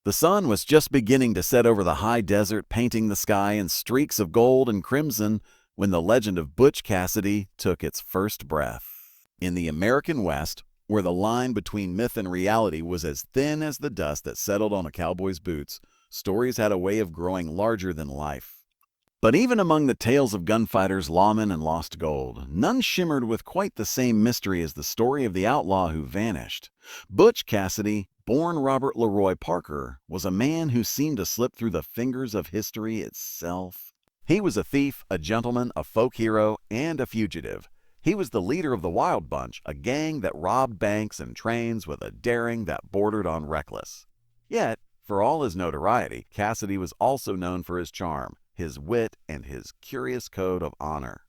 The sun was just beginning to set over the high desert, painting the sky in streaks of gold and crimson when the legend of Butch Cassidy took its first breath. In the American West, where the line between myth and reality was as thin as the dust that settled on a cowboy's boots, stories had a way of growing larger than life. But even among the tales of gunfighters, lawmen, and lost gold, none shimmered with quite the same mystery as the story of the outlaw who vanished. Butch Cassidy, born Robert LeRoy Parker, was a man who seemed to slip through the fingers of history itself. He was a thief, a gentleman, a folk hero, and a fugitive. He was the leader of the Wild Bunch, a gang that robbed banks and trains with a daring that bordered on reckless. Yet, for all his notoriety, Cassidy was also known for his charm, his wit, and his curious code of honor.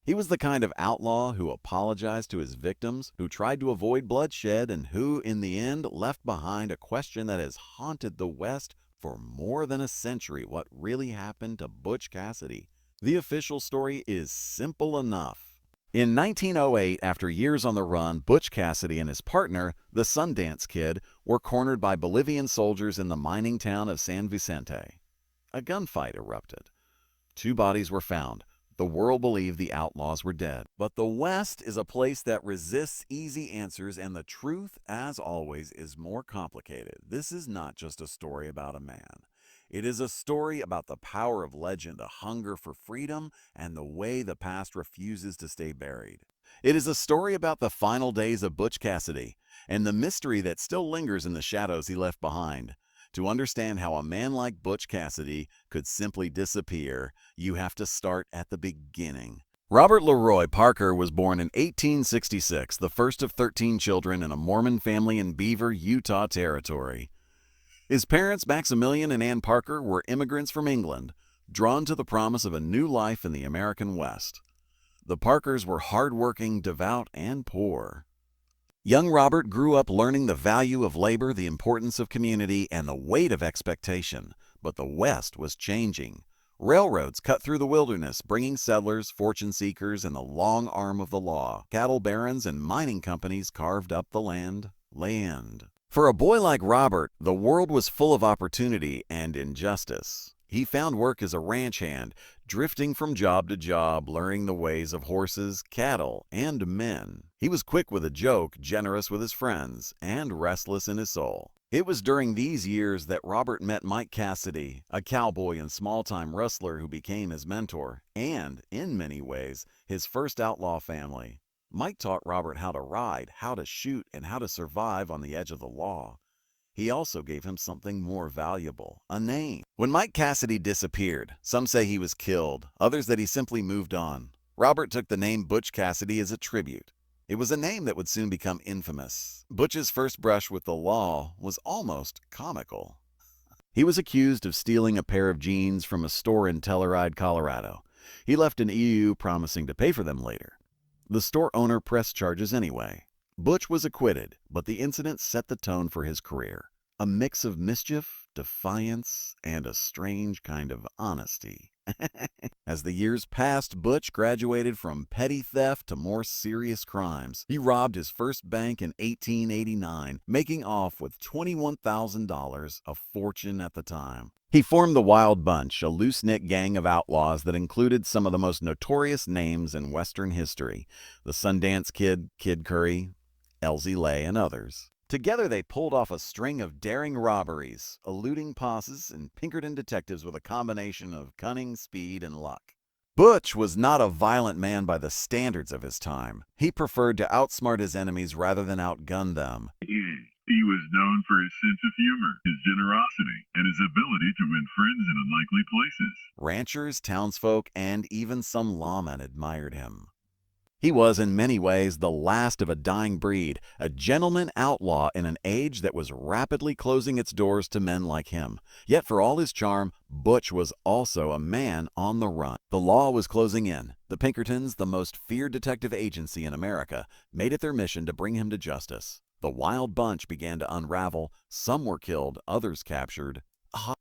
He was the kind of outlaw who apologized to his victims, who tried to avoid bloodshed, and who, in the end, left behind a question that has haunted the West for more than a century: what really happened to Butch Cassidy? The official story is simple enough. In 1908, after years on the run, Butch Cassidy and his partner, the Sundance Kid, were cornered by Bolivian soldiers in the mining town of San Vicente. A gunfight erupted. 2 bodies were found. The world believed the outlaws were dead. But the West is a place that resists easy answers, and the truth, as always, is more complicated. This is not just a story about a man. It is a story about the power of legend, a hunger for freedom, and the way the past refuses to stay buried. It is a story about the final days of Butch Cassidy, and the mystery that still lingers in the shadows he left behind. To understand how a man like Butch Cassidy could simply disappear, you have to start at the beginning. Robert LeRoy Parker was born in 1866, the first of 13 children in a Mormon family in Beaver, Utah Territory. His parents, Maximilian and Ann Parker, were immigrants from England, drawn to the promise of a new life in the American West. The Parkers were hardworking, devout, and poor. Young Robert grew up learning the value of labor, the importance of community, and the weight of expectation. But the West was changing. Railroads cut through the wilderness, bringing settlers, fortune seekers, and the long arm of the law. Cattle barons and mining companies carved up the land. For a boy like Robert, the world was full of opportunity and injustice. He found work as a ranch hand, drifting from job to job, learning the ways of horses, cattle, and men. He was quick with a joke, generous with his friends, and restless in his soul. It was during these years that Robert met Mike Cassidy, a cowboy and small-time rustler who became his mentor, and, in many ways, his first outlaw family. Mike taught Robert how to ride, how to shoot, and how to survive on the edge of the law. He also gave him something more valuable: a name. When Mike Cassidy disappeared, some say he was killed, others that he simply moved on. Robert took the name Butch Cassidy as a tribute. It was a name that would soon become infamous. Butch's first brush with the law was almost comical. He was accused of stealing a pair of jeans from a store in Telluride, Colorado. He left an EU promising to pay for them later. The store owner pressed charges anyway. Butch was acquitted, but the incident set the tone for his career. A mix of mischief, defiance, and a strange kind of honesty. As the years passed, Butch graduated from petty theft to more serious crimes. He robbed his first bank in 1889, making off with $21,000, a fortune at the time. He formed the Wild Bunch, a loose-knit gang of outlaws that included some of the most notorious names in Western history: the Sundance Kid, Kid Curry, Elsie Lay, and others. Together they pulled off a string of daring robberies, eluding posses and Pinkerton detectives with a combination of cunning, speed, and luck. Butch was not a violent man by the standards of his time. He preferred to outsmart his enemies rather than outgun them. He was known for his sense of humor, his generosity, and his ability to win friends in unlikely places. Ranchers, townsfolk, and even some lawmen admired him. He was, in many ways, the last of a dying breed, a gentleman outlaw in an age that was rapidly closing its doors to men like him. Yet for all his charm, Butch was also a man on the run. The law was closing in. The Pinkertons, the most feared detective agency in America, made it their mission to bring him to justice. The Wild Bunch began to unravel. Some were killed, others captured.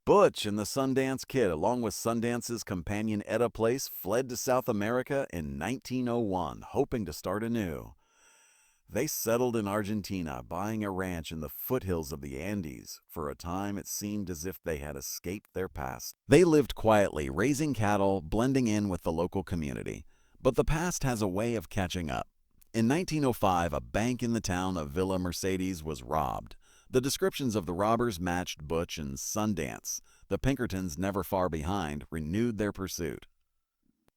Butch and the Sundance Kid, along with Sundance's companion Etta Place, fled to South America in 1901, hoping to start anew. They settled in Argentina, buying a ranch in the foothills of the Andes. For a time, it seemed as if they had escaped their past. They lived quietly, raising cattle, blending in with the local community. But the past has a way of catching up. In 1905, a bank in the town of Villa Mercedes was robbed. The descriptions of the robbers matched Butch and Sundance. The Pinkertons, never far behind, renewed their pursuit.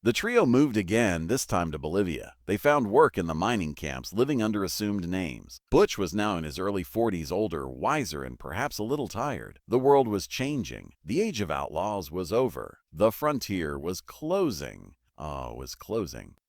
The trio moved again, this time to Bolivia. They found work in the mining camps, living under assumed names. Butch was now in his early 40s, older, wiser, and perhaps a little tired. The world was changing. The age of outlaws was over. The frontier was closing.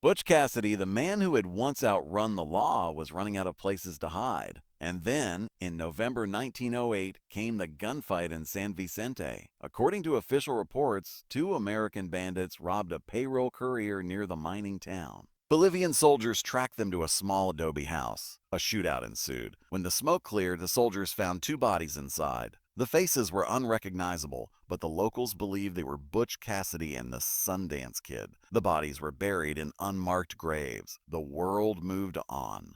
Butch Cassidy, the man who had once outrun the law, was running out of places to hide. And then, in November 1908, came the gunfight in San Vicente. According to official reports, 2 American bandits robbed a payroll courier near the mining town. Bolivian soldiers tracked them to a small adobe house. A shootout ensued. When the smoke cleared, the soldiers found 2 bodies inside. The faces were unrecognizable, but the locals believed they were Butch Cassidy and the Sundance Kid. The bodies were buried in unmarked graves. The world moved on.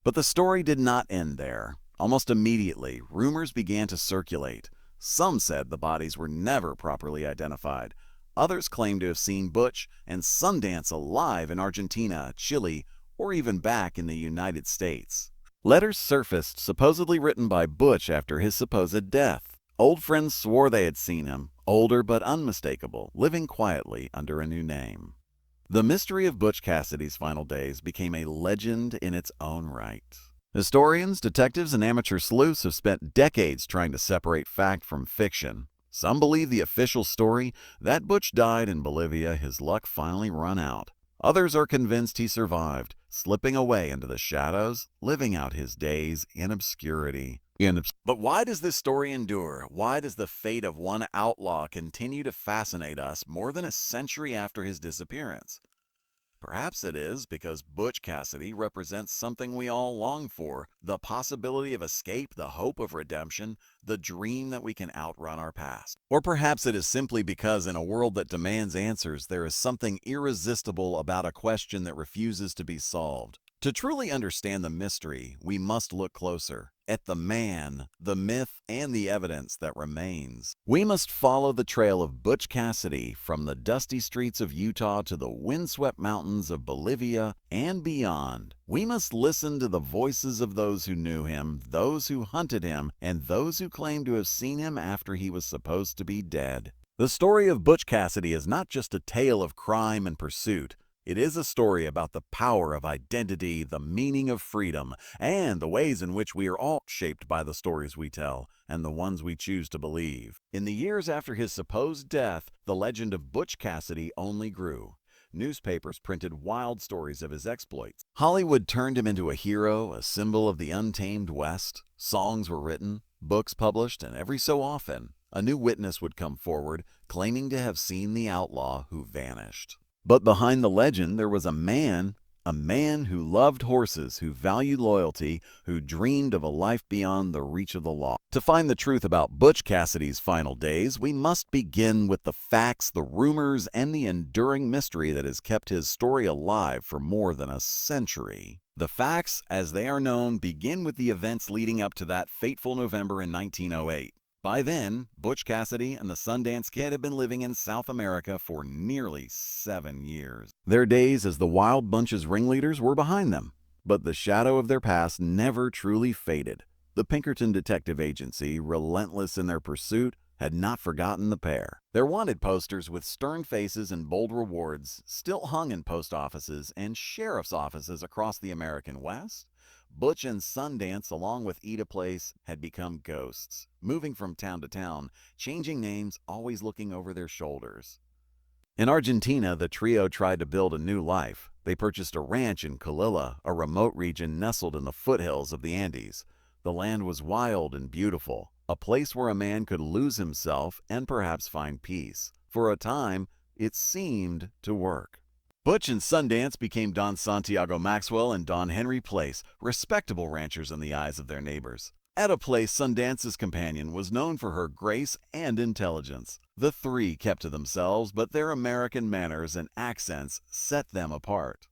But the story did not end there. Almost immediately, rumors began to circulate. Some said the bodies were never properly identified. Others claimed to have seen Butch and Sundance alive in Argentina, Chile, or even back in the United States. Letters surfaced, supposedly written by Butch after his supposed death. Old friends swore they had seen him, older but unmistakable, living quietly under a new name. The mystery of Butch Cassidy's final days became a legend in its own right. Historians, detectives, and amateur sleuths have spent decades trying to separate fact from fiction. Some believe the official story, that Butch died in Bolivia, his luck finally run out. Others are convinced he survived, slipping away into the shadows, living out his days in obscurity. But why does this story endure? Why does the fate of one outlaw continue to fascinate us more than a century after his disappearance? Perhaps it is because Butch Cassidy represents something we all long for, the possibility of escape, the hope of redemption, the dream that we can outrun our past. Or perhaps it is simply because in a world that demands answers, there is something irresistible about a question that refuses to be solved. To truly understand the mystery, we must look closer at the man, the myth, and the evidence that remains. We must follow the trail of Butch Cassidy from the dusty streets of Utah to the windswept mountains of Bolivia and beyond. We must listen to the voices of those who knew him, those who hunted him, and those who claimed to have seen him after he was supposed to be dead. The story of Butch Cassidy is not just a tale of crime and pursuit. It is a story about the power of identity, the meaning of freedom, and the ways in which we are all shaped by the stories we tell and the ones we choose to believe. In the years after his supposed death, the legend of Butch Cassidy only grew. Newspapers printed wild stories of his exploits. Hollywood turned him into a hero, a symbol of the untamed West. Songs were written, books published, and every so often, a new witness would come forward, claiming to have seen the outlaw who vanished. But behind the legend, there was a man who loved horses, who valued loyalty, who dreamed of a life beyond the reach of the law. To find the truth about Butch Cassidy's final days, we must begin with the facts, the rumors, and the enduring mystery that has kept his story alive for more than a century. The facts, as they are known, begin with the events leading up to that fateful November in 1908. By then, Butch Cassidy and the Sundance Kid had been living in South America for nearly 7 years. Their days as the Wild Bunch's ringleaders were behind them, but the shadow of their past never truly faded. The Pinkerton Detective Agency, relentless in their pursuit, had not forgotten the pair. Their wanted posters with stern faces and bold rewards still hung in post offices and sheriff's offices across the American West. Butch and Sundance, along with Ida Place, had become ghosts, moving from town to town, changing names, always looking over their shoulders. In Argentina, the trio tried to build a new life. They purchased a ranch in Colilla, a remote region nestled in the foothills of the Andes. The land was wild and beautiful, a place where a man could lose himself and perhaps find peace. For a time, it seemed to work. Butch and Sundance became Don Santiago Maxwell and Don Henry Place, respectable ranchers in the eyes of their neighbors. At a place, Sundance's companion was known for her grace and intelligence. The three kept to themselves, but their American manners and accents set them apart.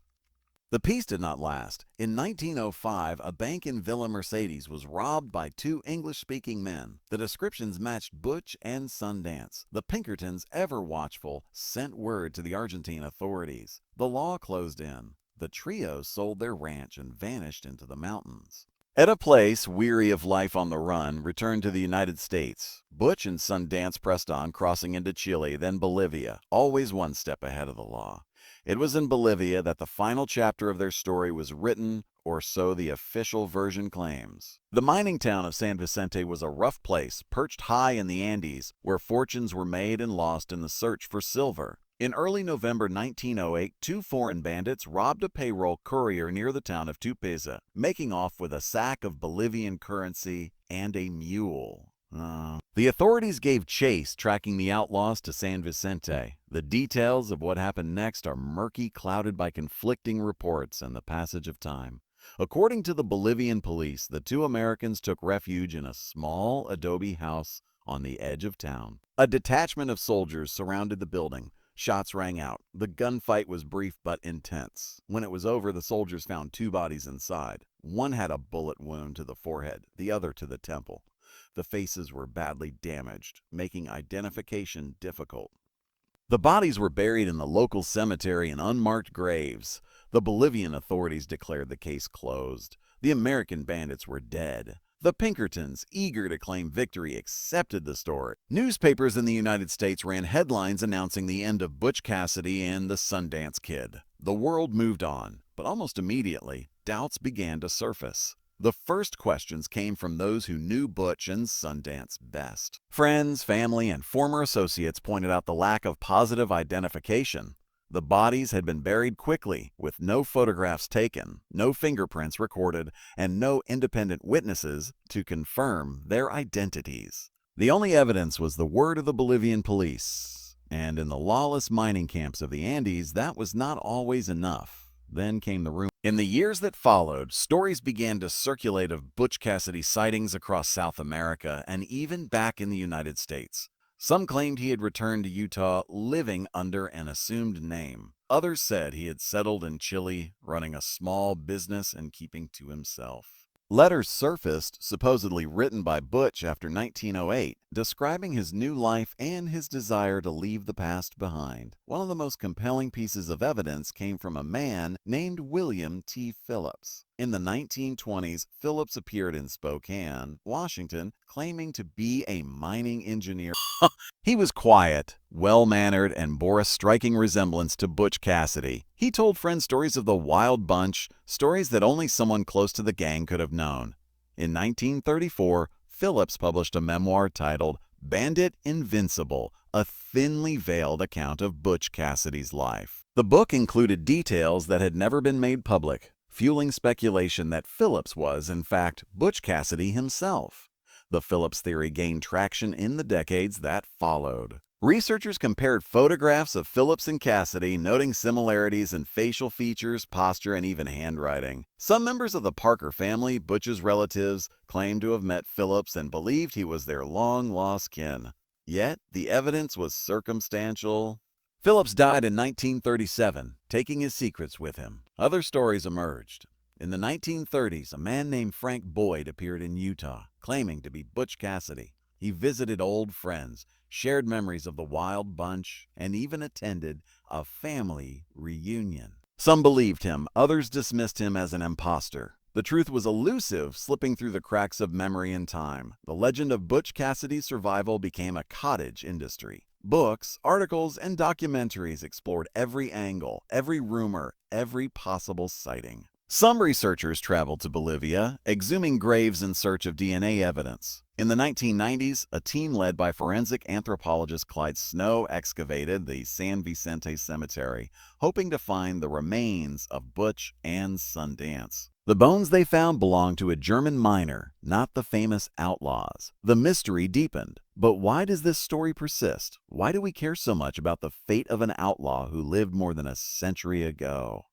The peace did not last. In 1905, a bank in Villa Mercedes was robbed by two English-speaking men. The descriptions matched Butch and Sundance. The Pinkertons, ever watchful, sent word to the Argentine authorities. The law closed in. The trio sold their ranch and vanished into the mountains. Etta Place, weary of life on the run, returned to the United States. Butch and Sundance pressed on, crossing into Chile, then Bolivia, always one step ahead of the law. It was in Bolivia that the final chapter of their story was written, or so the official version claims. The mining town of San Vicente was a rough place, perched high in the Andes, where fortunes were made and lost in the search for silver. In early November 1908, two foreign bandits robbed a payroll courier near the town of Tupiza, making off with a sack of Bolivian currency and a mule. The authorities gave chase, tracking the outlaws to San Vicente. The details of what happened next are murky, clouded by conflicting reports and the passage of time. According to the Bolivian police, the two Americans took refuge in a small adobe house on the edge of town. A detachment of soldiers surrounded the building. Shots rang out. The gunfight was brief but intense. When it was over, the soldiers found two bodies inside. One had a bullet wound to the forehead, the other to the temple. The faces were badly damaged, making identification difficult. The bodies were buried in the local cemetery in unmarked graves. The Bolivian authorities declared the case closed. The American bandits were dead. The Pinkertons, eager to claim victory, accepted the story. Newspapers in the United States ran headlines announcing the end of Butch Cassidy and the Sundance Kid. The world moved on, but almost immediately, doubts began to surface. The first questions came from those who knew Butch and Sundance best. Friends, family, and former associates pointed out the lack of positive identification. The bodies had been buried quickly, with no photographs taken, no fingerprints recorded, and no independent witnesses to confirm their identities. The only evidence was the word of the Bolivian police, and in the lawless mining camps of the Andes, that was not always enough. Then came the rumor. In the years that followed, stories began to circulate of Butch Cassidy sightings across South America and even back in the United States. Some claimed he had returned to Utah living under an assumed name. Others said he had settled in Chile, running a small business and keeping to himself. Letters surfaced, supposedly written by Butch after 1908, describing his new life and his desire to leave the past behind. One of the most compelling pieces of evidence came from a man named William T. Phillips. In the 1920s, Phillips appeared in Spokane, Washington, claiming to be a mining engineer. He was quiet, well-mannered, and bore a striking resemblance to Butch Cassidy. He told friends stories of the Wild Bunch, stories that only someone close to the gang could have known. In 1934, Phillips published a memoir titled Bandit Invincible, a thinly veiled account of Butch Cassidy's life. The book included details that had never been made public, fueling speculation that Phillips was, in fact, Butch Cassidy himself. The Phillips theory gained traction in the decades that followed. Researchers compared photographs of Phillips and Cassidy, noting similarities in facial features, posture, and even handwriting. Some members of the Parker family, Butch's relatives, claimed to have met Phillips and believed he was their long-lost kin. Yet, the evidence was circumstantial. Phillips died in 1937, taking his secrets with him. Other stories emerged. In the 1930s, a man named Frank Boyd appeared in Utah, claiming to be Butch Cassidy. He visited old friends, shared memories of the Wild Bunch, and even attended a family reunion. Some believed him, others dismissed him as an imposter. The truth was elusive, slipping through the cracks of memory and time. The legend of Butch Cassidy's survival became a cottage industry. Books, articles, and documentaries explored every angle, every rumor, every possible sighting. Some researchers traveled to Bolivia, exhuming graves in search of DNA evidence. In the 1990s, a team led by forensic anthropologist Clyde Snow excavated the San Vicente Cemetery, hoping to find the remains of Butch and Sundance. The bones they found belonged to a German miner, not the famous outlaws. The mystery deepened. But why does this story persist? Why do we care so much about the fate of an outlaw who lived more than a century ago?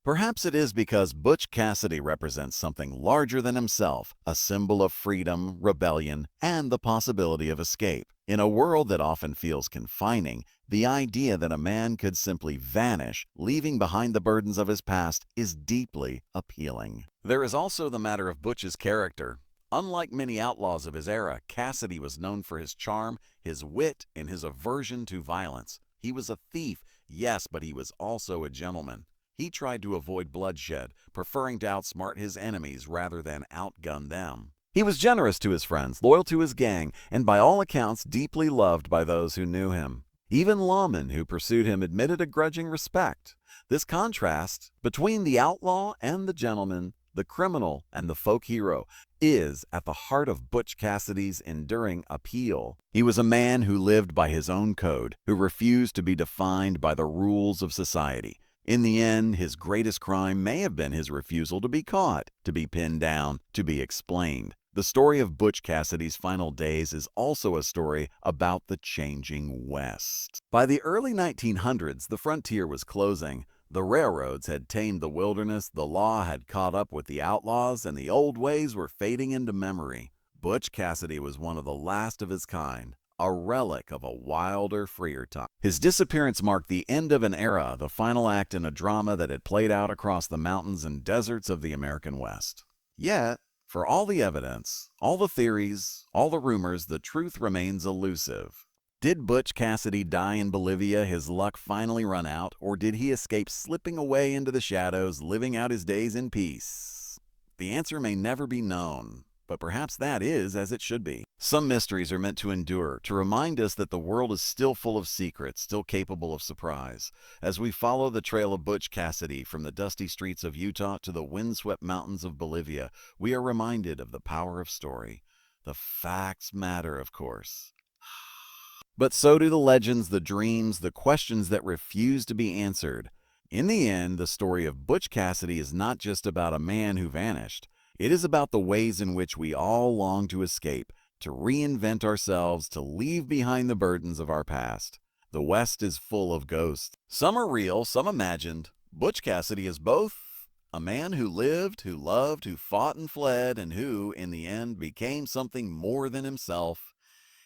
Perhaps it is because Butch Cassidy represents something larger than himself, a symbol of freedom, rebellion, and the possibility of escape. In a world that often feels confining, the idea that a man could simply vanish, leaving behind the burdens of his past, is deeply appealing. There is also the matter of Butch's character. Unlike many outlaws of his era, Cassidy was known for his charm, his wit, and his aversion to violence. He was a thief, yes, but he was also a gentleman. He tried to avoid bloodshed, preferring to outsmart his enemies rather than outgun them. He was generous to his friends, loyal to his gang, and by all accounts deeply loved by those who knew him. Even lawmen who pursued him admitted a grudging respect. This contrast between the outlaw and the gentleman, the criminal and the folk hero, is at the heart of Butch Cassidy's enduring appeal. He was a man who lived by his own code, who refused to be defined by the rules of society. In the end, his greatest crime may have been his refusal to be caught, to be pinned down, to be explained. The story of Butch Cassidy's final days is also a story about the changing West. By the early 1900s, the frontier was closing. The railroads had tamed the wilderness, the law had caught up with the outlaws, and the old ways were fading into memory. Butch Cassidy was one of the last of his kind, a relic of a wilder, freer time. His disappearance marked the end of an era, the final act in a drama that had played out across the mountains and deserts of the American West. Yet, for all the evidence, all the theories, all the rumors, the truth remains elusive. Did Butch Cassidy die in Bolivia, his luck finally run out, or did he escape slipping away into the shadows, living out his days in peace? The answer may never be known, but perhaps that is as it should be. Some mysteries are meant to endure, to remind us that the world is still full of secrets, still capable of surprise. As we follow the trail of Butch Cassidy from the dusty streets of Utah to the windswept mountains of Bolivia, we are reminded of the power of story. The facts matter, of course. But so do the legends, the dreams, the questions that refuse to be answered. In the end, the story of Butch Cassidy is not just about a man who vanished. It is about the ways in which we all long to escape, to reinvent ourselves, to leave behind the burdens of our past. The West is full of ghosts. Some are real, some imagined. Butch Cassidy is both. A man who lived, who loved, who fought and fled, and who, in the end, became something more than himself.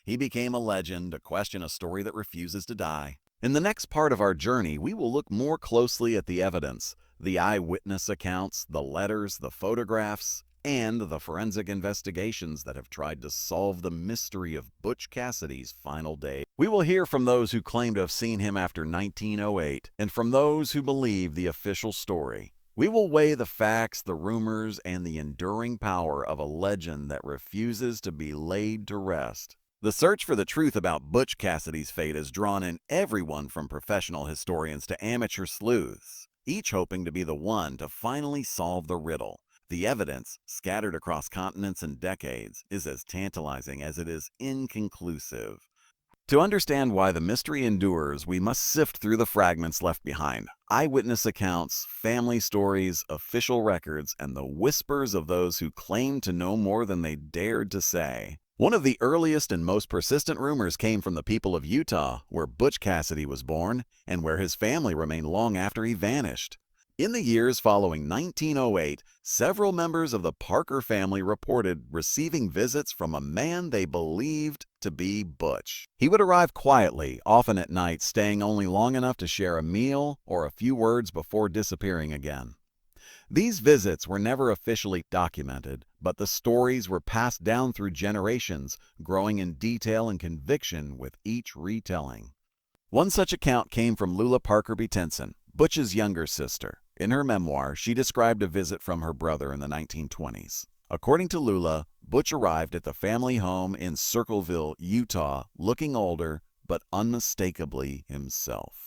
He became a legend, a question, a story that refuses to die. In the next part of our journey, we will look more closely at the evidence, the eyewitness accounts, the letters, the photographs, and the forensic investigations that have tried to solve the mystery of Butch Cassidy's final day. We will hear from those who claim to have seen him after 1908, and from those who believe the official story. We will weigh the facts, the rumors, and the enduring power of a legend that refuses to be laid to rest. The search for the truth about Butch Cassidy's fate has drawn in everyone from professional historians to amateur sleuths, each hoping to be the one to finally solve the riddle. The evidence, scattered across continents and decades, is as tantalizing as it is inconclusive. To understand why the mystery endures, we must sift through the fragments left behind. Eyewitness accounts, family stories, official records, and the whispers of those who claimed to know more than they dared to say. One of the earliest and most persistent rumors came from the people of Utah, where Butch Cassidy was born, and where his family remained long after he vanished. In the years following 1908, several members of the Parker family reported receiving visits from a man they believed to be Butch. He would arrive quietly, often at night, staying only long enough to share a meal or a few words before disappearing again. These visits were never officially documented, but the stories were passed down through generations, growing in detail and conviction with each retelling. One such account came from Lula Parker Tenson, Butch's younger sister. In her memoir, she described a visit from her brother in the 1920s. According to Lula, Butch arrived at the family home in Circleville, Utah, looking older, but unmistakably himself.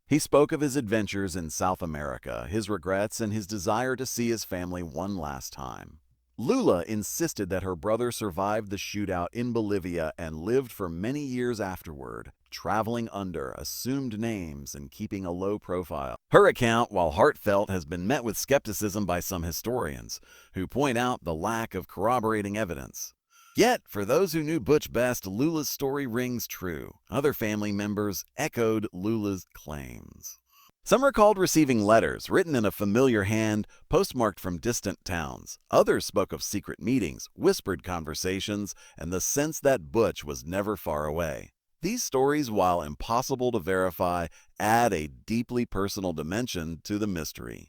He spoke of his adventures in South America, his regrets, and his desire to see his family one last time. Lula insisted that her brother survived the shootout in Bolivia and lived for many years afterward, traveling under assumed names and keeping a low profile. Her account, while heartfelt, has been met with skepticism by some historians, who point out the lack of corroborating evidence. Yet, for those who knew Butch best, Lula's story rings true. Other family members echoed Lula's claims. Some recalled receiving letters written in a familiar hand, postmarked from distant towns. Others spoke of secret meetings, whispered conversations, and the sense that Butch was never far away. These stories, while impossible to verify, add a deeply personal dimension to the mystery.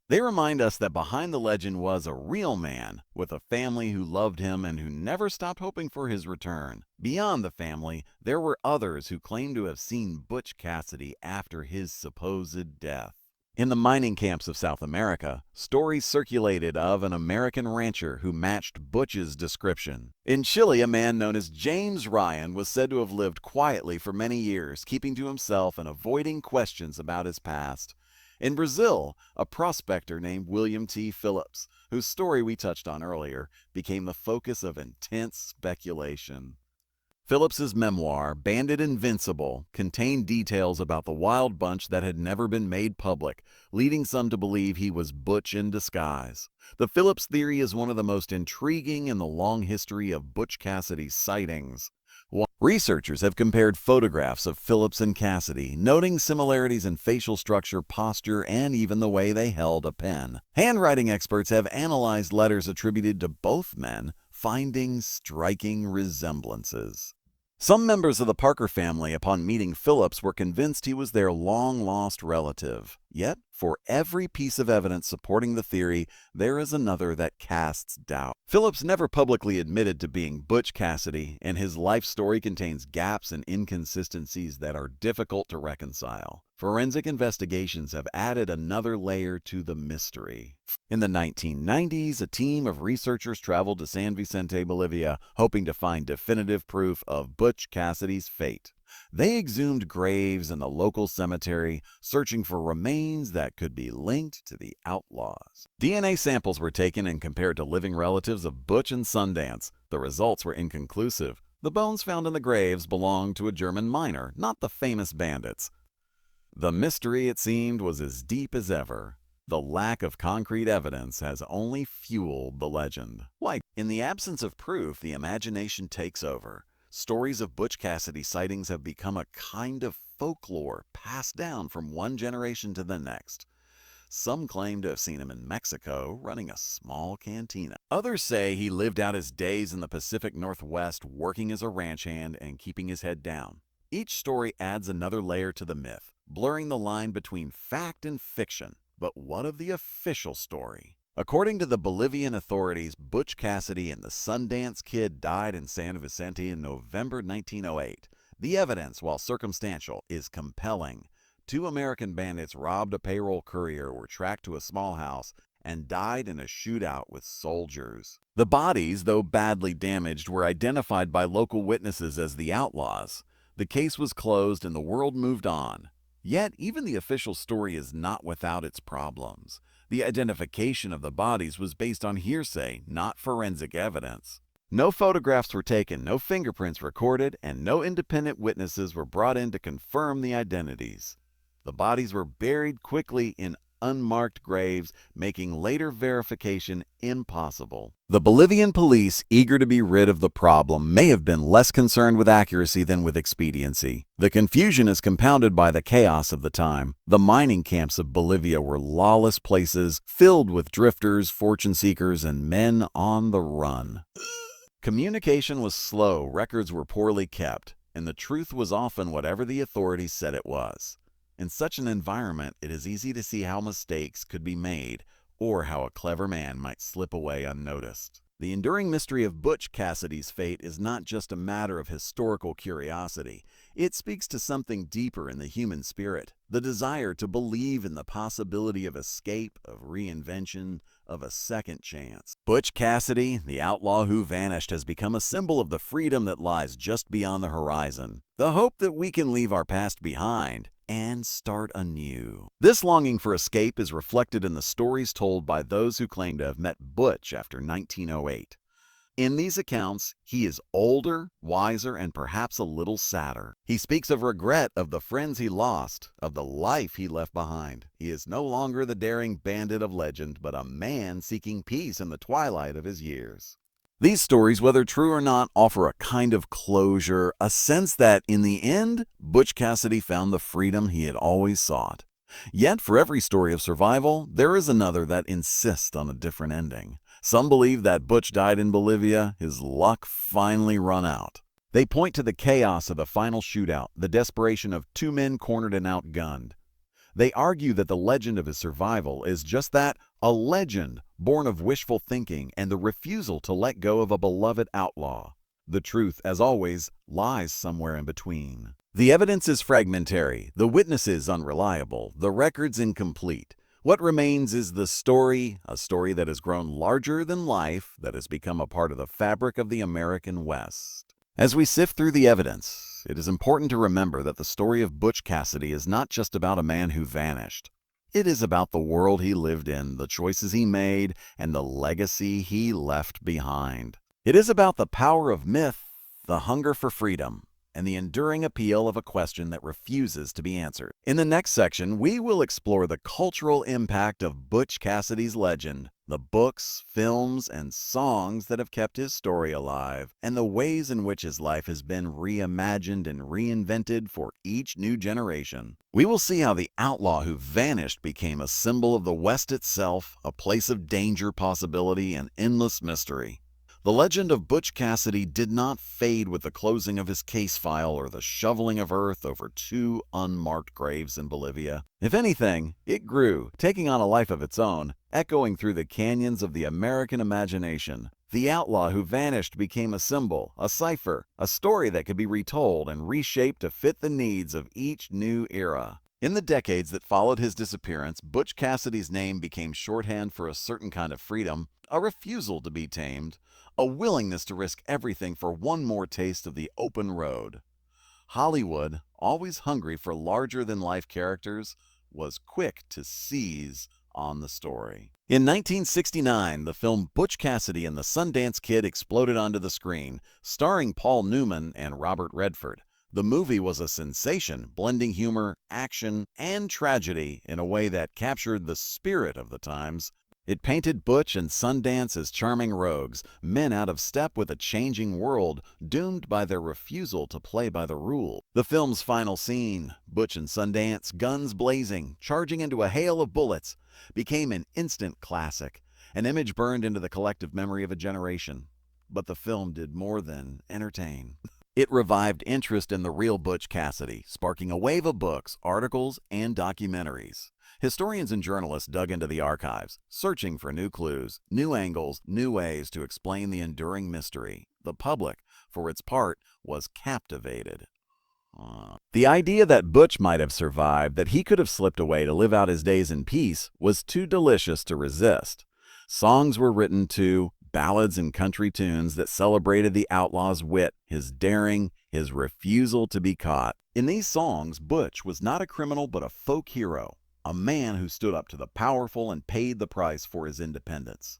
They remind us that behind the legend was a real man with a family who loved him and who never stopped hoping for his return. Beyond the family, there were others who claimed to have seen Butch Cassidy after his supposed death. In the mining camps of South America, stories circulated of an American rancher who matched Butch's description. In Chile, a man known as James Ryan was said to have lived quietly for many years, keeping to himself and avoiding questions about his past. In Brazil, a prospector named William T. Phillips, whose story we touched on earlier, became the focus of intense speculation. Phillips's memoir, Bandit Invincible, contained details about the wild bunch that had never been made public, leading some to believe he was Butch in disguise. The Phillips theory is one of the most intriguing in the long history of Butch Cassidy's sightings. Researchers have compared photographs of Phillips and Cassidy, noting similarities in facial structure, posture, and even the way they held a pen. Handwriting experts have analyzed letters attributed to both men, finding striking resemblances. Some members of the Parker family, upon meeting Phillips, were convinced he was their long-lost relative. Yet, for every piece of evidence supporting the theory, there is another that casts doubt. Phillips never publicly admitted to being Butch Cassidy, and his life story contains gaps and inconsistencies that are difficult to reconcile. Forensic investigations have added another layer to the mystery. In the 1990s, a team of researchers traveled to San Vicente, Bolivia, hoping to find definitive proof of Butch Cassidy's fate. They exhumed graves in the local cemetery, searching for remains that could be linked to the outlaws. DNA samples were taken and compared to living relatives of Butch and Sundance. The results were inconclusive. The bones found in the graves belonged to a German miner, not the famous bandits. The mystery, it seemed, was as deep as ever. The lack of concrete evidence has only fueled the legend. Like, in the absence of proof, the imagination takes over. Stories of Butch Cassidy sightings have become a kind of folklore passed down from one generation to the next. Some claim to have seen him in Mexico, running a small cantina. Others say he lived out his days in the Pacific Northwest, working as a ranch hand and keeping his head down. Each story adds another layer to the myth, blurring the line between fact and fiction. But what of the official story? According to the Bolivian authorities, Butch Cassidy and the Sundance Kid died in San Vicente in November 1908. The evidence, while circumstantial, is compelling. 2 American bandits robbed a payroll courier, were tracked to a small house, and died in a shootout with soldiers. The bodies, though badly damaged, were identified by local witnesses as the outlaws. The case was closed and the world moved on. Yet, even the official story is not without its problems. The identification of the bodies was based on hearsay, not forensic evidence. No photographs were taken, no fingerprints recorded, and no independent witnesses were brought in to confirm the identities. The bodies were buried quickly in unmarked graves, making later verification impossible. The Bolivian police, eager to be rid of the problem, may have been less concerned with accuracy than with expediency. The confusion is compounded by the chaos of the time. The mining camps of Bolivia were lawless places, filled with drifters, fortune seekers, and men on the run. Communication was slow, records were poorly kept, and the truth was often whatever the authorities said it was. In such an environment, it is easy to see how mistakes could be made, or how a clever man might slip away unnoticed. The enduring mystery of Butch Cassidy's fate is not just a matter of historical curiosity. It speaks to something deeper in the human spirit, the desire to believe in the possibility of escape, of reinvention, of a second chance. Butch Cassidy, the outlaw who vanished, has become a symbol of the freedom that lies just beyond the horizon, the hope that we can leave our past behind and start anew. This longing for escape is reflected in the stories told by those who claim to have met Butch after 1908. In these accounts, he is older, wiser, and perhaps a little sadder. He speaks of regret, of the friends he lost, of the life he left behind. He is no longer the daring bandit of legend, but a man seeking peace in the twilight of his years. These stories, whether true or not, offer a kind of closure, a sense that, in the end, Butch Cassidy found the freedom he had always sought. Yet, for every story of survival, there is another that insists on a different ending. Some believe that Butch died in Bolivia, his luck finally run out. They point to the chaos of the final shootout, the desperation of two men cornered and outgunned. They argue that the legend of his survival is just that, a legend born of wishful thinking and the refusal to let go of a beloved outlaw. The truth, as always, lies somewhere in between. The evidence is fragmentary, the witnesses unreliable, the records incomplete. What remains is the story, a story that has grown larger than life, that has become a part of the fabric of the American West. As we sift through the evidence, it is important to remember that the story of Butch Cassidy is not just about a man who vanished. It is about the world he lived in, the choices he made, and the legacy he left behind. It is about the power of myth, the hunger for freedom, and the enduring appeal of a question that refuses to be answered. In the next section, we will explore the cultural impact of Butch Cassidy's legend, the books, films, and songs that have kept his story alive, and the ways in which his life has been reimagined and reinvented for each new generation. We will see how the outlaw who vanished became a symbol of the West itself, a place of danger, possibility, and endless mystery. The legend of Butch Cassidy did not fade with the closing of his case file or the shoveling of earth over two unmarked graves in Bolivia. If anything, it grew, taking on a life of its own, echoing through the canyons of the American imagination. The outlaw who vanished became a symbol, a cipher, a story that could be retold and reshaped to fit the needs of each new era. In the decades that followed his disappearance, Butch Cassidy's name became shorthand for a certain kind of freedom, a refusal to be tamed, a willingness to risk everything for one more taste of the open road. Hollywood, always hungry for larger-than-life characters, was quick to seize on the story. In 1969, the film Butch Cassidy and the Sundance Kid exploded onto the screen, starring Paul Newman and Robert Redford. The movie was a sensation, blending humor, action, and tragedy in a way that captured the spirit of the times. It painted Butch and Sundance as charming rogues, men out of step with a changing world, doomed by their refusal to play by the rules. The film's final scene, Butch and Sundance, guns blazing, charging into a hail of bullets, became an instant classic, an image burned into the collective memory of a generation. But the film did more than entertain. It revived interest in the real Butch Cassidy, sparking a wave of books, articles, and documentaries. Historians and journalists dug into the archives, searching for new clues, new angles, new ways to explain the enduring mystery. The public, for its part, was captivated. The idea that Butch might have survived, that he could have slipped away to live out his days in peace, was too delicious to resist. Songs were written to ballads and country tunes that celebrated the outlaw's wit, his daring, his refusal to be caught. In these songs, Butch was not a criminal but a folk hero, a man who stood up to the powerful and paid the price for his independence.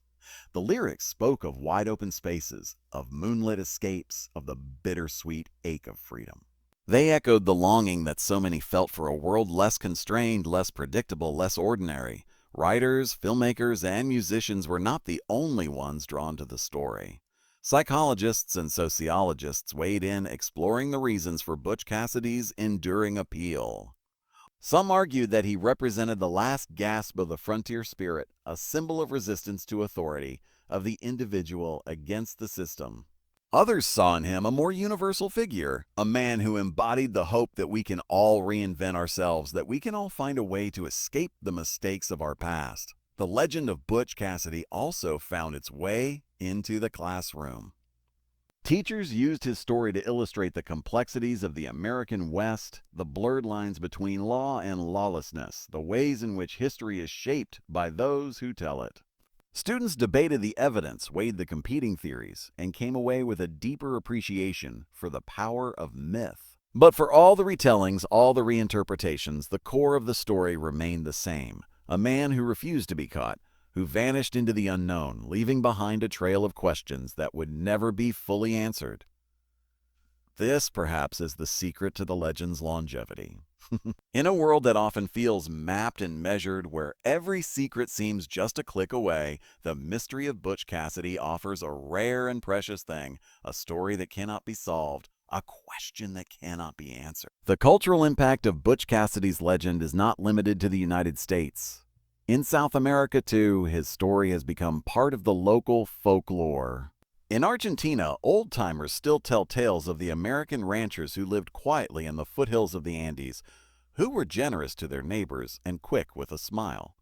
The lyrics spoke of wide-open spaces, of moonlit escapes, of the bittersweet ache of freedom. They echoed the longing that so many felt for a world less constrained, less predictable, less ordinary. Writers, filmmakers, and musicians were not the only ones drawn to the story. Psychologists and sociologists weighed in, exploring the reasons for Butch Cassidy's enduring appeal. Some argued that he represented the last gasp of the frontier spirit, a symbol of resistance to authority, of the individual against the system. Others saw in him a more universal figure, a man who embodied the hope that we can all reinvent ourselves, that we can all find a way to escape the mistakes of our past. The legend of Butch Cassidy also found its way into the classroom. Teachers used his story to illustrate the complexities of the American West, the blurred lines between law and lawlessness, the ways in which history is shaped by those who tell it. Students debated the evidence, weighed the competing theories, and came away with a deeper appreciation for the power of myth. But for all the retellings, all the reinterpretations, the core of the story remained the same. A man who refused to be caught, who vanished into the unknown, leaving behind a trail of questions that would never be fully answered. This, perhaps, is the secret to the legend's longevity. In a world that often feels mapped and measured, where every secret seems just a click away, the mystery of Butch Cassidy offers a rare and precious thing, a story that cannot be solved, a question that cannot be answered. The cultural impact of Butch Cassidy's legend is not limited to the United States. In South America, too, his story has become part of the local folklore. In Argentina, old-timers still tell tales of the American ranchers who lived quietly in the foothills of the Andes, who were generous to their neighbors and quick with a smile.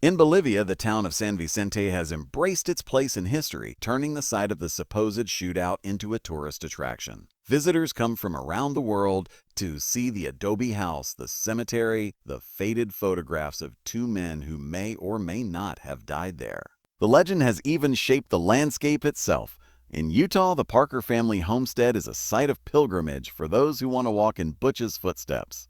In Bolivia, the town of San Vicente has embraced its place in history, turning the site of the supposed shootout into a tourist attraction. Visitors come from around the world to see the adobe house, the cemetery, the faded photographs of two men who may or may not have died there. The legend has even shaped the landscape itself. In Utah, the Parker family homestead is a site of pilgrimage for those who want to walk in Butch's footsteps.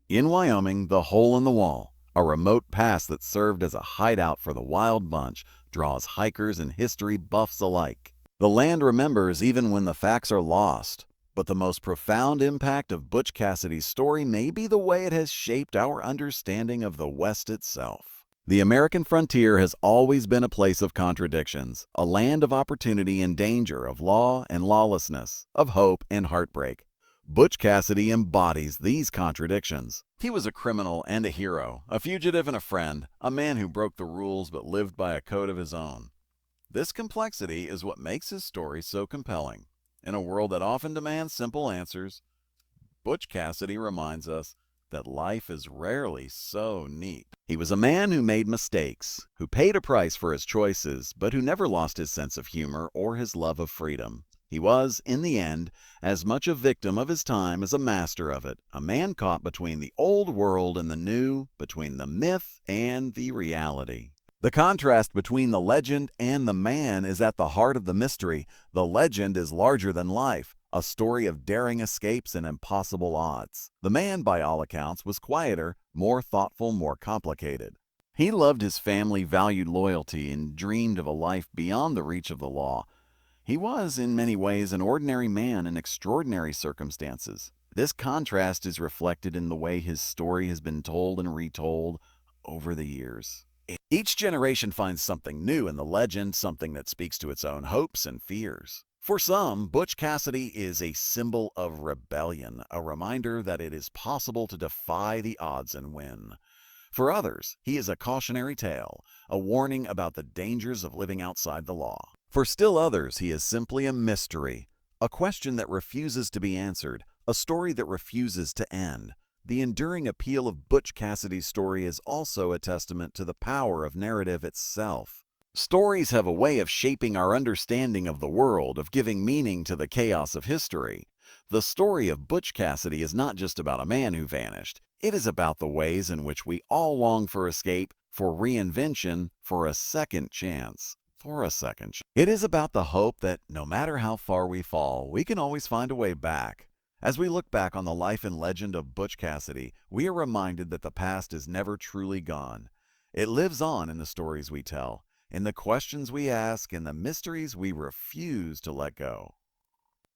In Wyoming, the Hole in the Wall, a remote pass that served as a hideout for the Wild Bunch, draws hikers and history buffs alike. The land remembers even when the facts are lost, but the most profound impact of Butch Cassidy's story may be the way it has shaped our understanding of the West itself. The American frontier has always been a place of contradictions, a land of opportunity and danger, of law and lawlessness, of hope and heartbreak. Butch Cassidy embodies these contradictions. He was a criminal and a hero, a fugitive and a friend, a man who broke the rules but lived by a code of his own. This complexity is what makes his story so compelling. In a world that often demands simple answers, Butch Cassidy reminds us that life is rarely so neat. He was a man who made mistakes, who paid a price for his choices, but who never lost his sense of humor or his love of freedom. He was, in the end, as much a victim of his time as a master of it, a man caught between the old world and the new, between the myth and the reality. The contrast between the legend and the man is at the heart of the mystery. The legend is larger than life, a story of daring escapes and impossible odds. The man, by all accounts, was quieter, more thoughtful, more complicated. He loved his family, valued loyalty, and dreamed of a life beyond the reach of the law. He was, in many ways, an ordinary man in extraordinary circumstances. This contrast is reflected in the way his story has been told and retold over the years. Each generation finds something new in the legend, something that speaks to its own hopes and fears. For some, Butch Cassidy is a symbol of rebellion, a reminder that it is possible to defy the odds and win. For others, he is a cautionary tale, a warning about the dangers of living outside the law. For still others, he is simply a mystery, a question that refuses to be answered, a story that refuses to end. The enduring appeal of Butch Cassidy's story is also a testament to the power of narrative itself. Stories have a way of shaping our understanding of the world, of giving meaning to the chaos of history. The story of Butch Cassidy is not just about a man who vanished. It is about the ways in which we all long for escape, for reinvention, for a second chance. It is about the hope that no matter how far we fall, we can always find a way back. As we look back on the life and legend of Butch Cassidy, we are reminded that the past is never truly gone. It lives on in the stories we tell, in the questions we ask, in the mysteries we refuse to let go.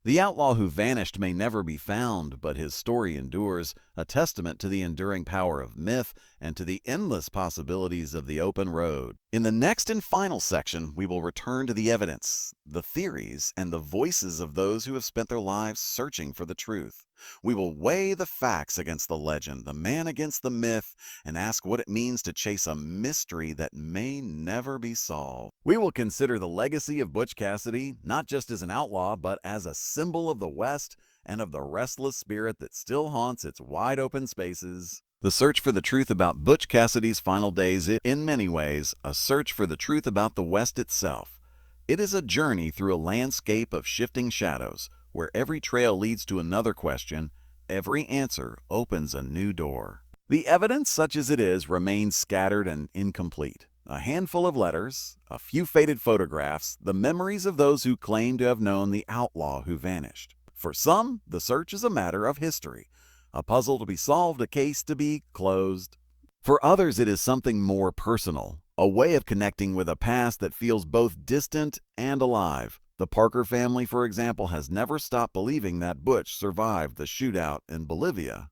The outlaw who vanished may never be found, but his story endures, a testament to the enduring power of myth and to the endless possibilities of the open road. In the next and final section, we will return to the evidence, the theories, and the voices of those who have spent their lives searching for the truth. We will weigh the facts against the legend, the man against the myth, and ask what it means to chase a mystery that may never be solved. We will consider the legacy of Butch Cassidy, not just as an outlaw, but as a symbol of the West and of the restless spirit that still haunts its wide-open spaces. The search for the truth about Butch Cassidy's final days is, in many ways, a search for the truth about the West itself. It is a journey through a landscape of shifting shadows, where every trail leads to another question, every answer opens a new door. The evidence, such as it is, remains scattered and incomplete. A handful of letters, a few faded photographs, the memories of those who claim to have known the outlaw who vanished. For some, the search is a matter of history, a puzzle to be solved, a case to be closed. For others, it is something more personal, a way of connecting with a past that feels both distant and alive. The Parker family, for example, has never stopped believing that Butch survived the shootout in Bolivia.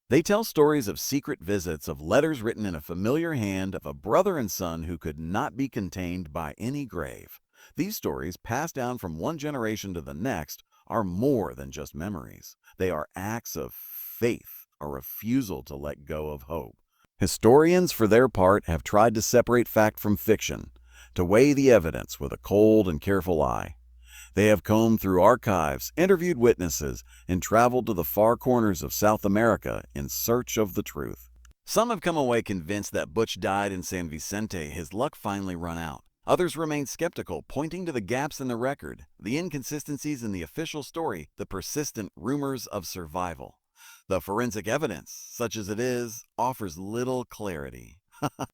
They tell stories of secret visits, of letters written in a familiar hand, of a brother and son who could not be contained by any grave. These stories, passed down from one generation to the next, are more than just memories. They are acts of faith, a refusal to let go of hope. Historians, for their part, have tried to separate fact from fiction, to weigh the evidence with a cold and careful eye. They have combed through archives, interviewed witnesses, and traveled to the far corners of South America in search of the truth. Some have come away convinced that Butch died in San Vicente, his luck finally run out. Others remain skeptical, pointing to the gaps in the record, the inconsistencies in the official story, the persistent rumors of survival. The forensic evidence, such as it is, offers little clarity.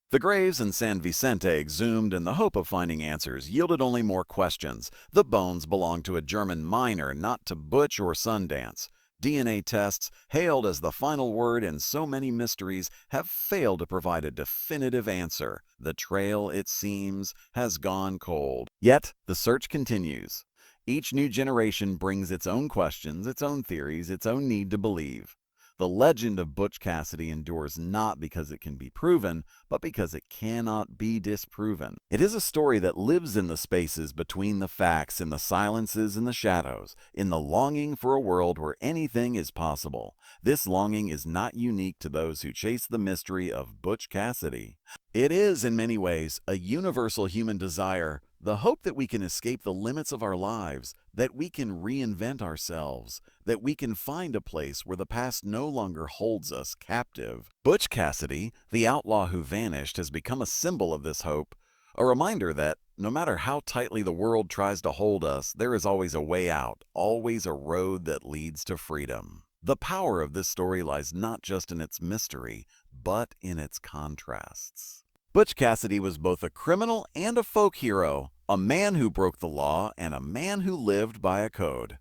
The graves in San Vicente, exhumed in the hope of finding answers, yielded only more questions. The bones belonged to a German miner, not to Butch or Sundance. DNA tests, hailed as the final word in so many mysteries, have failed to provide a definitive answer. The trail, it seems, has gone cold. Yet, the search continues. Each new generation brings its own questions, its own theories, its own need to believe. The legend of Butch Cassidy endures not because it can be proven, but because it cannot be disproven. It is a story that lives in the spaces between the facts, in the silences and the shadows, in the longing for a world where anything is possible. This longing is not unique to those who chase the mystery of Butch Cassidy. It is, in many ways, a universal human desire, the hope that we can escape the limits of our lives, that we can reinvent ourselves, that we can find a place where the past no longer holds us captive. Butch Cassidy, the outlaw who vanished, has become a symbol of this hope, a reminder that no matter how tightly the world tries to hold us, there is always a way out, always a road that leads to freedom. The power of this story lies not just in its mystery, but in its contrasts. Butch Cassidy was both a criminal and a folk hero, a man who broke the law and a man who lived by a code.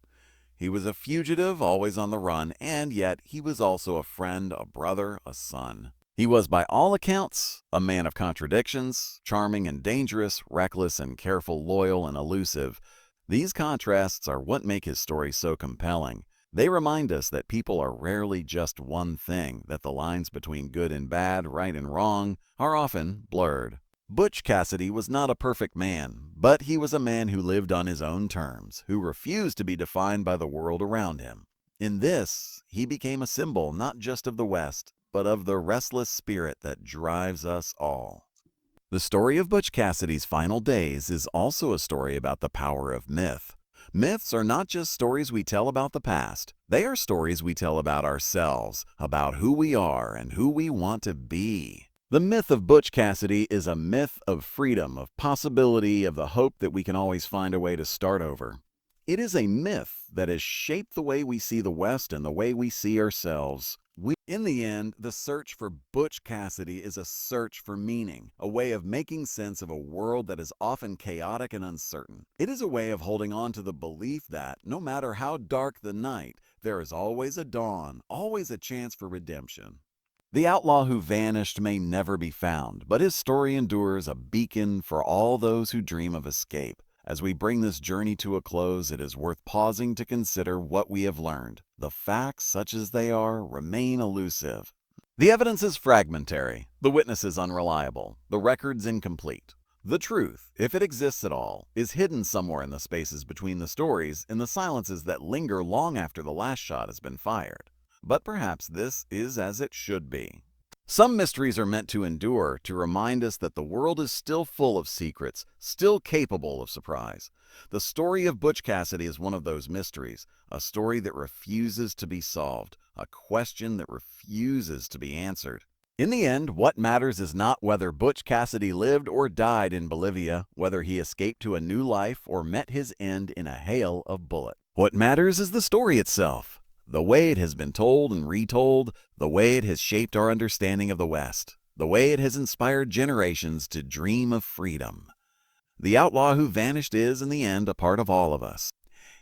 He was a fugitive, always on the run, and yet he was also a friend, a brother, a son. He was, by all accounts, a man of contradictions, charming and dangerous, reckless and careful, loyal and elusive. These contrasts are what make his story so compelling. They remind us that people are rarely just one thing, that the lines between good and bad, right and wrong, are often blurred. Butch Cassidy was not a perfect man, but he was a man who lived on his own terms, who refused to be defined by the world around him. In this, he became a symbol not just of the West, but of the restless spirit that drives us all. The story of Butch Cassidy's final days is also a story about the power of myth. Myths are not just stories we tell about the past. They are stories we tell about ourselves, about who we are and who we want to be. The myth of Butch Cassidy is a myth of freedom, of possibility, of the hope that we can always find a way to start over. It is a myth that has shaped the way we see the West and the way we see ourselves. In the end, the search for Butch Cassidy is a search for meaning, a way of making sense of a world that is often chaotic and uncertain. It is a way of holding on to the belief that, no matter how dark the night, there is always a dawn, always a chance for redemption. The outlaw who vanished may never be found, but his story endures, a beacon for all those who dream of escape. As we bring this journey to a close, it is worth pausing to consider what we have learned. The facts, such as they are, remain elusive. The evidence is fragmentary, the witnesses unreliable, the records incomplete. The truth, if it exists at all, is hidden somewhere in the spaces between the stories, in the silences that linger long after the last shot has been fired. But perhaps this is as it should be. Some mysteries are meant to endure, to remind us that the world is still full of secrets, still capable of surprise. The story of Butch Cassidy is one of those mysteries, a story that refuses to be solved, a question that refuses to be answered. In the end, what matters is not whether Butch Cassidy lived or died in Bolivia, whether he escaped to a new life or met his end in a hail of bullets. What matters is the story itself. The way it has been told and retold, the way it has shaped our understanding of the West, the way it has inspired generations to dream of freedom. The outlaw who vanished is, in the end, a part of all of us.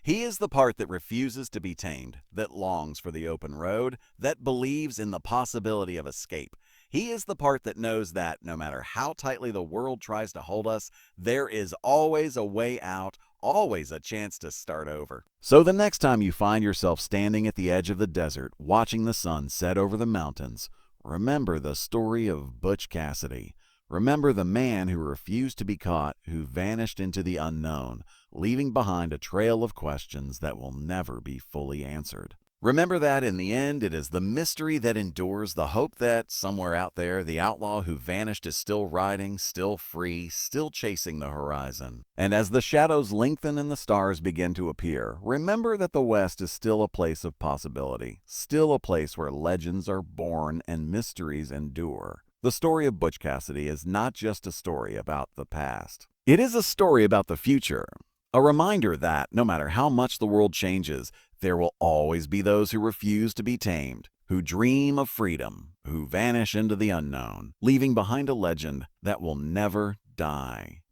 He is the part that refuses to be tamed, that longs for the open road, that believes in the possibility of escape. He is the part that knows that, no matter how tightly the world tries to hold us, there is always a way out, always a chance to start over. So the next time you find yourself standing at the edge of the desert, watching the sun set over the mountains, remember the story of Butch Cassidy. Remember the man who refused to be caught, who vanished into the unknown, leaving behind a trail of questions that will never be fully answered. Remember that in the end, it is the mystery that endures, the hope that somewhere out there, the outlaw who vanished is still riding, still free, still chasing the horizon. And as the shadows lengthen and the stars begin to appear, remember that the West is still a place of possibility, still a place where legends are born and mysteries endure. The story of Butch Cassidy is not just a story about the past. It is a story about the future. A reminder that, no matter how much the world changes, there will always be those who refuse to be tamed, who dream of freedom, who vanish into the unknown, leaving behind a legend that will never die.